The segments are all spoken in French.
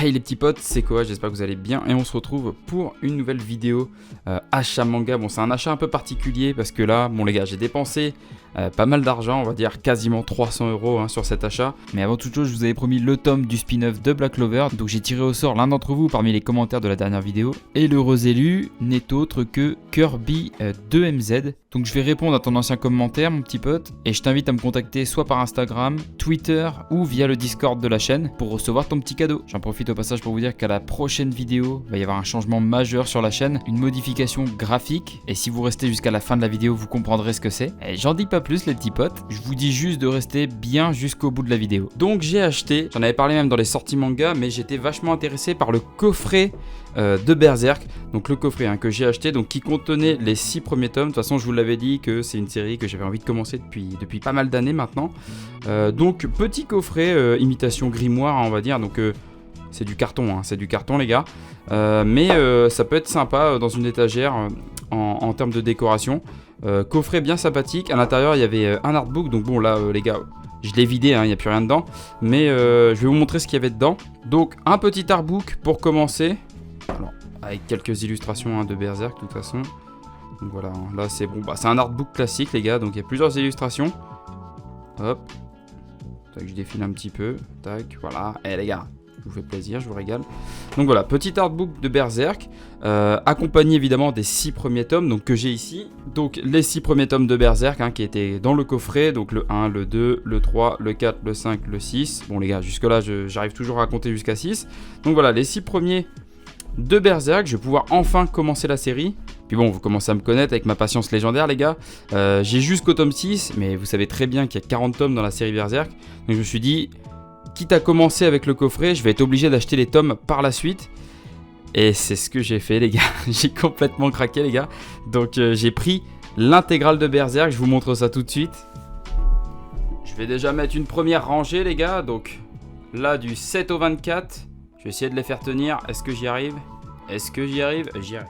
Hey les petits potes, c'est quoi? J'espère que vous allez bien et on se retrouve pour une nouvelle vidéo achat manga. Bon, c'est un achat un peu particulier parce que là, bon les gars, j'ai dépensé pas mal d'argent, on va dire quasiment 300 € sur cet achat. Mais avant toute chose, je vous avais promis le tome du spin-off de Black Clover, donc j'ai tiré au sort l'un d'entre vous parmi les commentaires de la dernière vidéo. Et l'heureux élu n'est autre que Kirby 2MZ. Donc je vais répondre à ton ancien commentaire, mon petit pote, et je t'invite à me contacter soit par Instagram, Twitter ou via le Discord de la chaîne pour recevoir ton petit cadeau. J'en profite au passage pour vous dire qu'à la prochaine vidéo, il va y avoir un changement majeur sur la chaîne, une modification graphique, et si vous restez jusqu'à la fin de la vidéo, vous comprendrez ce que c'est. Et j'en dis pas plus les petits potes, je vous dis juste de rester bien jusqu'au bout de la vidéo. Donc j'ai acheté, j'en avais parlé même dans les sorties manga, mais j'étais vachement intéressé par le coffret de Berserk, donc le coffret que j'ai acheté, donc qui contenait les 6 premiers tomes. De toute façon je vous l'avais dit que c'est une série que j'avais envie de commencer depuis pas mal d'années maintenant. Donc petit coffret imitation grimoire on va dire, donc c'est du carton, c'est du carton les gars, mais ça peut être sympa dans une étagère en termes de décoration. Coffret bien sympathique, à l'intérieur il y avait un artbook, donc bon là les gars je l'ai vidé, il n'y a plus rien dedans, mais je vais vous montrer ce qu'il y avait dedans. Donc un petit artbook pour commencer. Alors, avec quelques illustrations de Berserk de toute façon. Donc voilà, là c'est bon, c'est un artbook classique les gars, donc il y a plusieurs illustrations. Hop, tac, je défile un petit peu, tac, voilà. Les gars, je vous fais plaisir, je vous régale. Donc voilà, petit artbook de Berserk, accompagné évidemment des 6 premiers tomes donc, que j'ai ici. Donc les 6 premiers tomes de Berserk qui étaient dans le coffret, donc le 1, le 2, le 3, le 4, le 5, le 6. Bon les gars, jusque là j'arrive toujours à compter jusqu'à 6. Donc voilà, les 6 premiers de Berserk, je vais pouvoir enfin commencer la série. Puis bon, vous commencez à me connaître avec ma patience légendaire les gars. J'ai jusqu'au tome 6, mais vous savez très bien qu'il y a 40 tomes dans la série Berserk. Donc je me suis dit, quitte à commencer avec le coffret, je vais être obligé d'acheter les tomes par la suite. Et c'est ce que j'ai fait les gars. J'ai complètement craqué les gars. Donc j'ai pris l'intégrale de Berserk, je vous montre ça tout de suite. Je vais déjà mettre une première rangée les gars. Donc là du 7 au 24. Je vais essayer de les faire tenir. Est-ce que j'y arrive? Est-ce que j'y arrive? J'y arrive.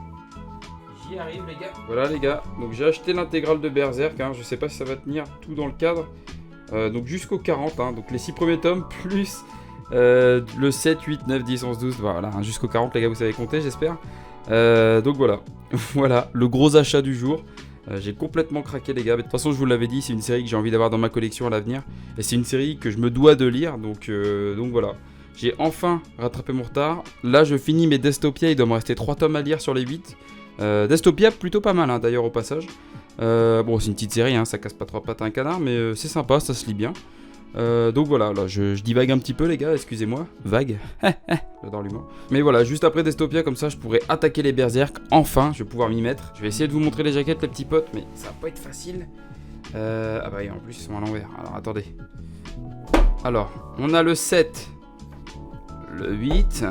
J'y arrive les gars. Voilà les gars. Donc j'ai acheté l'intégrale de Berserk. Je sais pas si ça va tenir tout dans le cadre. Donc jusqu'au 40. Donc les 6 premiers tomes plus le 7, 8, 9, 10, 11, 12. Voilà. Jusqu'au 40 les gars, vous savez compter j'espère. Donc voilà. Voilà le gros achat du jour. J'ai complètement craqué les gars. Mais de toute façon je vous l'avais dit, c'est une série que j'ai envie d'avoir dans ma collection à l'avenir. Et c'est une série que je me dois de lire. Donc voilà. J'ai enfin rattrapé mon retard. Là, je finis mes Dystopia. Il doit me rester 3 tomes à lire sur les 8. Dystopia, plutôt pas mal d'ailleurs au passage. Bon, c'est une petite série, ça casse pas 3 pattes à un canard, mais c'est sympa, ça se lit bien. Donc voilà, là, je divague un petit peu les gars, excusez-moi. Vague. J'adore l'humour. Mais voilà, juste après Dystopia, comme ça, je pourrais attaquer les Berserk. Enfin, je vais pouvoir m'y mettre. Je vais essayer de vous montrer les jaquettes, les petits potes, mais ça va pas être facile. Ah bah, en plus, ils sont à l'envers. Alors, attendez. Alors, on a le 7. Le 8,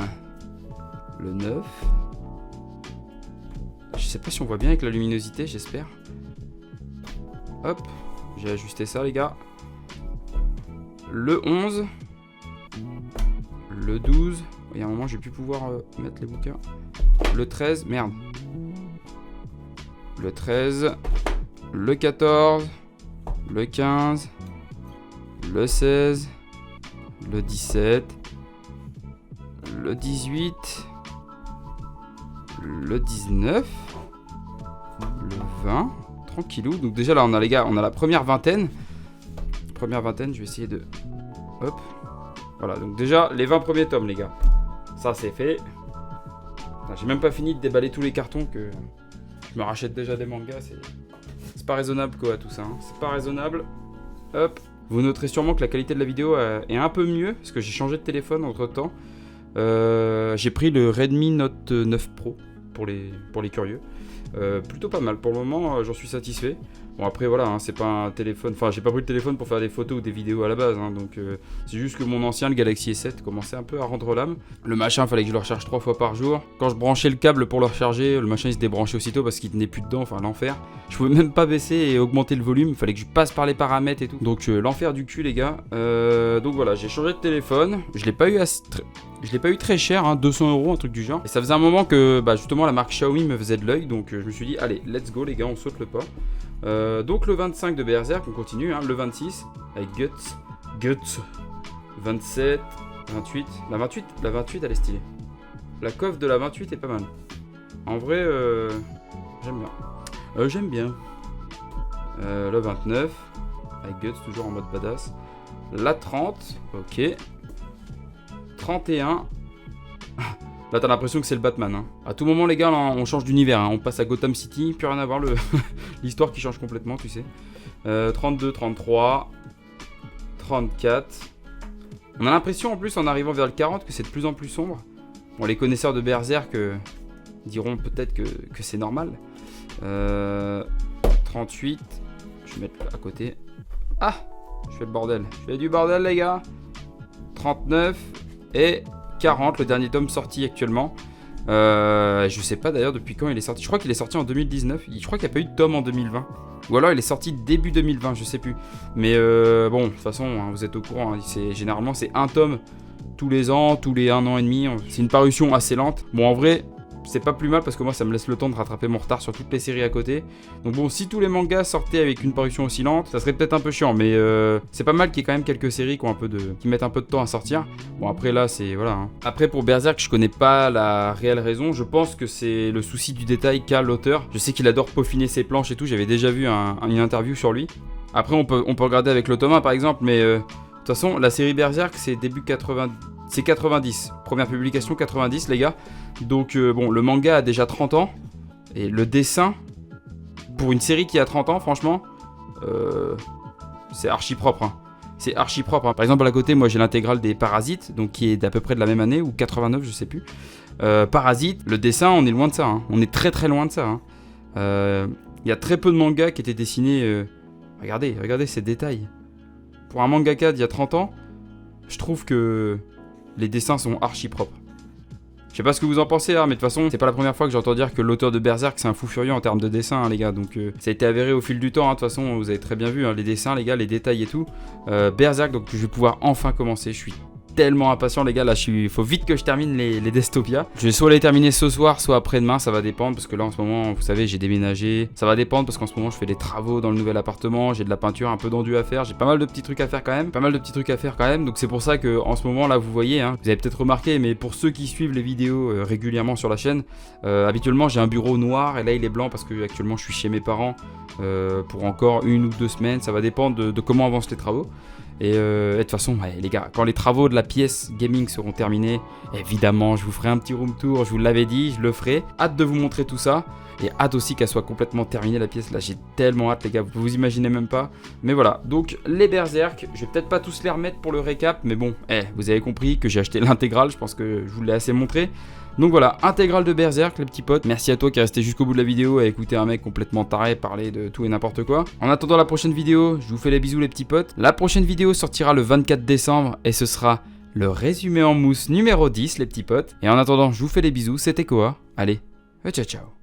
le 9, je sais pas si on voit bien avec la luminosité, j'espère. Hop, j'ai ajusté ça les gars. Le 11, le 12, il y a un moment je vais plus pouvoir mettre les bouquins. Le 13, merde. Le 13, le 14, le 15, le 16, le 17. Le 18, le 19, le 20, tranquillou. Donc déjà là on a les gars, on a la première vingtaine. Je vais essayer de... Hop. Voilà, donc déjà les 20 premiers tomes les gars. Ça c'est fait. J'ai même pas fini de déballer tous les cartons que je me rachète déjà des mangas. C'est pas raisonnable quoi tout ça. C'est pas raisonnable. Hop. Vous noterez sûrement que la qualité de la vidéo est un peu mieux parce que j'ai changé de téléphone entre temps. J'ai pris le Redmi Note 9 Pro pour les curieux. Plutôt pas mal pour le moment, j'en suis satisfait. Bon après voilà, c'est pas un téléphone, enfin j'ai pas pris le téléphone pour faire des photos ou des vidéos à la base, donc c'est juste que mon ancien, le Galaxy S7, commençait un peu à rendre l'âme. Le machin, fallait que je le recharge 3 fois par jour. Quand je branchais le câble pour le recharger, le machin il se débranchait aussitôt parce qu'il tenait plus dedans, enfin l'enfer. Je pouvais même pas baisser et augmenter le volume, fallait que je passe par les paramètres et tout. Donc l'enfer du cul les gars. Donc voilà, j'ai changé de téléphone, je l'ai pas eu très cher, 200 €, un truc du genre. Et ça faisait un moment que justement la marque Xiaomi me faisait de l'œil, donc je me suis dit allez, let's go les gars, on saute le pas. Donc le 25 de Berserk, on continue, le 26 avec Guts, 27, 28. La 28 elle est stylée. La coiffe de la 28 est pas mal. En vrai, j'aime bien. J'aime bien. Le 29. Avec Guts, toujours en mode badass. La 30. Ok. 31. Là, t'as l'impression que c'est le Batman. Hein. À tout moment, les gars, là, on change d'univers. Hein. On passe à Gotham City. Plus rien à voir. L'histoire qui change complètement, tu sais. 32, 33. 34. On a l'impression, en plus, en arrivant vers le 40, que c'est de plus en plus sombre. Bon, les connaisseurs de Berserk diront peut-être que c'est normal. 38. Je vais mettre à côté. Ah! Je fais le bordel. Je fais du bordel, les gars. 39. Et 40, le dernier tome sorti actuellement. Je sais pas d'ailleurs depuis quand il est sorti. Je crois qu'il est sorti en 2019. Je crois qu'il n'y a pas eu de tome en 2020. Ou alors il est sorti début 2020, je sais plus. Mais bon, de toute façon, hein, vous êtes au courant. Hein, généralement, c'est un tome tous les ans, tous les 1 an et demi. C'est une parution assez lente. Bon, en vrai, c'est pas plus mal parce que moi, ça me laisse le temps de rattraper mon retard sur toutes les séries à côté. Donc bon, si tous les mangas sortaient avec une parution aussi lente, ça serait peut-être un peu chiant. Mais c'est pas mal qu'il y ait quand même quelques séries qui mettent un peu de temps à sortir. Bon, après là, c'est... Voilà. Hein. Après, pour Berserk, je connais pas la réelle raison. Je pense que c'est le souci du détail qu'a l'auteur. Je sais qu'il adore peaufiner ses planches et tout. J'avais déjà vu une interview sur lui. Après, on peut regarder avec l'Automa, par exemple. Mais de toute façon, la série Berserk, c'est début 80... C'est 90. Première publication 90, les gars. Donc, bon, le manga a déjà 30 ans. Et le dessin, pour une série qui a 30 ans, franchement, c'est archi propre. Hein. C'est archi propre. Hein. Par exemple, à côté, moi, j'ai l'intégrale des Parasites, donc qui est d'à peu près de la même année, ou 89, je sais plus. Parasites, le dessin, on est loin de ça. Hein. On est très très loin de ça. Il y a très peu de mangas qui étaient dessinés. Regardez ces détails. Pour un mangaka d'il y a 30 ans, je trouve que les dessins sont archi propres. Je sais pas ce que vous en pensez, hein, mais de toute façon, c'est pas la première fois que j'entends dire que l'auteur de Berserk c'est un fou furieux en termes de dessin, hein, les gars. Donc ça a été avéré au fil du temps. Hein, de toute façon, vous avez très bien vu hein, les dessins, les gars, les détails et tout. Berserk, donc je vais pouvoir enfin commencer. Je suis tellement impatient, les gars. Là, faut vite que je termine les Destopia. Je vais soit les terminer ce soir, soit après-demain. Ça va dépendre parce que là, en ce moment, vous savez, j'ai déménagé. Ça va dépendre parce qu'en ce moment, je fais des travaux dans le nouvel appartement. J'ai de la peinture, un peu d'enduit à faire. J'ai pas mal de petits trucs à faire quand même. Donc c'est pour ça que en ce moment, là, vous voyez, hein, vous avez peut-être remarqué, mais pour ceux qui suivent les vidéos régulièrement sur la chaîne, habituellement, j'ai un bureau noir et là, il est blanc parce que actuellement, je suis chez mes parents pour encore 1 ou 2 semaines. Ça va dépendre de comment avancent les travaux. Et de toute façon, ouais, les gars, quand les travaux de la pièce gaming seront terminés, évidemment, je vous ferai un petit room tour, je vous l'avais dit, je le ferai. Hâte de vous montrer tout ça, et hâte aussi qu'elle soit complètement terminée la pièce. Là, j'ai tellement hâte, les gars, vous imaginez même pas. Mais voilà, donc les Berserk, je vais peut-être pas tous les remettre pour le récap, mais bon, vous avez compris que j'ai acheté l'intégrale, je pense que je vous l'ai assez montré. Donc voilà, intégrale de Berserk, les petits potes. Merci à toi qui est resté jusqu'au bout de la vidéo à écouter un mec complètement taré parler de tout et n'importe quoi. En attendant la prochaine vidéo, je vous fais les bisous les petits potes. La prochaine vidéo sortira le 24 décembre et ce sera le résumé en mousse numéro 10 les petits potes. Et en attendant, je vous fais les bisous, c'était Koa. Allez, ciao ciao.